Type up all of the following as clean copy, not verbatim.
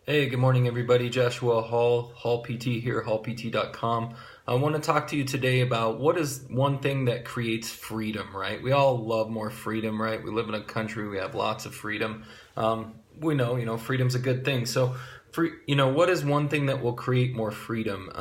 Hey, good morning, everybody. Joshua Hall PT here, hallpt.com. I want to talk to you today about what is one thing that creates freedom, right? We all love more freedom, right? We live in a country, we have lots of freedom. We know, freedom's a good thing. So, what is one thing that will create more freedom?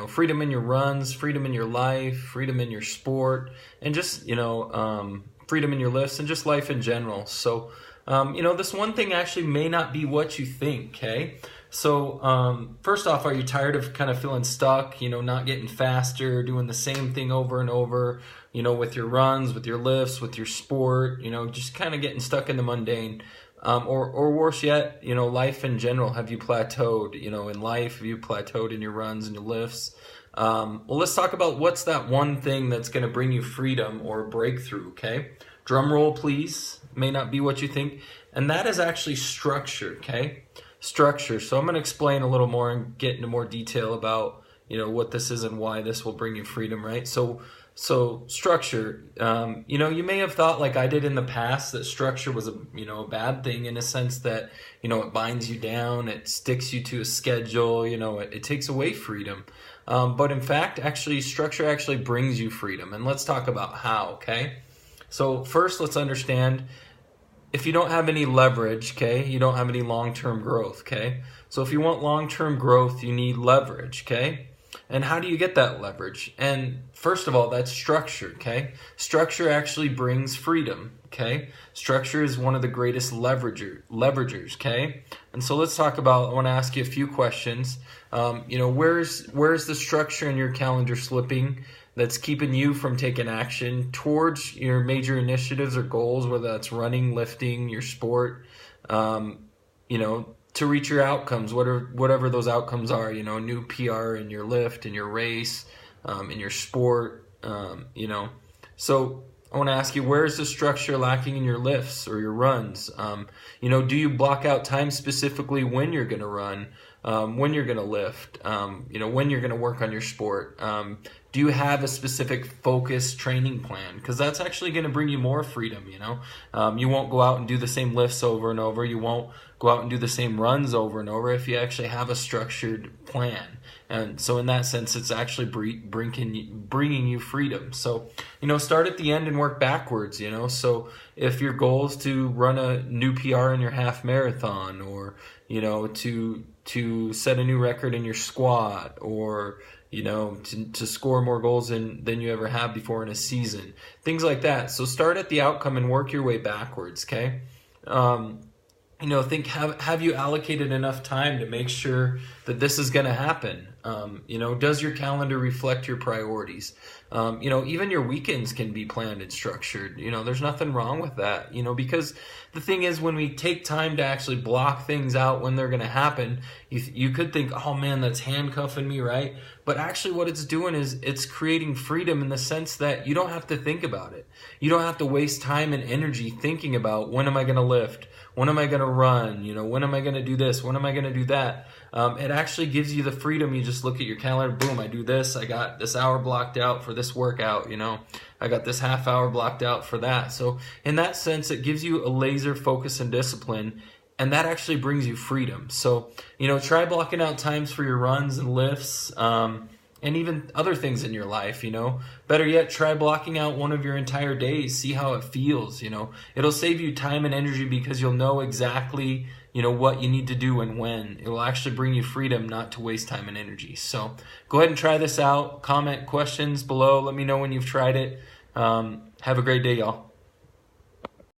Freedom in your runs, freedom in your life, freedom in your sport, and just, freedom in your lifts and just life in general. So, this one thing actually may not be what you think, okay? So, first off, are you tired of kind of feeling stuck, not getting faster, doing the same thing over and over, with your runs, with your lifts, with your sport, just kind of getting stuck in the mundane? Or worse yet, life in general. Have you plateaued, in life? Have you plateaued in your runs and your lifts? Well, let's talk about what's that one thing that's going to bring you freedom or breakthrough, okay? Drum roll, please. May not be what you think. And that is actually structure, okay? Structure. So I'm going to explain a little more and get into more detail about, what this is and why this will bring you freedom, right? So structure, you may have thought like I did in the past that structure was a bad thing in a sense that, it binds you down, it sticks you to a schedule, it takes away freedom. But in fact, actually, structure actually brings you freedom. And let's talk about how, okay? So first, let's understand if you don't have any leverage, okay, you don't have any long-term growth, okay? So if you want long-term growth, you need leverage, okay? And how do you get that leverage? And first of all, that's structure, okay? Structure actually brings freedom, okay? Structure is one of the greatest leveragers, okay? And so let's talk about, I want to ask you a few questions. Where's the structure in your calendar slipping that's keeping you from taking action towards your major initiatives or goals, whether that's running, lifting, your sport, to reach your outcomes, whatever those outcomes are, new PR in your lift, in your race, in your sport, So I want to ask you, where is the structure lacking in your lifts or your runs? Do you block out time specifically when you're going to run, when you're going to lift, when you're going to work on your sport? Do you have a specific focused training plan? Because that's actually going to bring you more freedom, You won't go out and do the same lifts over and over. You won't go out and do the same runs over and over if you actually have a structured plan. And so in that sense, it's actually bringing you freedom. So, start at the end and work backwards, So if your goal is to run a new PR in your half marathon, or, to set a new record in your squat, or, to score more goals than you ever have before in a season, things like that. So start at the outcome and work your way backwards, okay? Have you allocated enough time to make sure that this is going to happen? Does your calendar reflect your priorities? Even your weekends can be planned and structured. There's nothing wrong with that, because the thing is, when we take time to actually block things out when they're going to happen, you could think, oh man, that's handcuffing me, right? But actually what it's doing is it's creating freedom in the sense that you don't have to think about it. You don't have to waste time and energy thinking about, when am I going to lift? When am I going to run? When am I going to do this? When am I going to do that? It actually gives you the freedom. You just look at your calendar, boom, I do this. I got this hour blocked out for this workout, I got this half hour blocked out for that. So in that sense, it gives you a laser focus and discipline, and that actually brings you freedom. So, try blocking out times for your runs and lifts, and even other things in your life, Better yet, try blocking out one of your entire days. See how it feels, It'll save you time and energy because you'll know exactly, what you need to do and when. It will actually bring you freedom not to waste time and energy. So go ahead and try this out. Comment questions below. Let me know when you've tried it. Have a great day, y'all.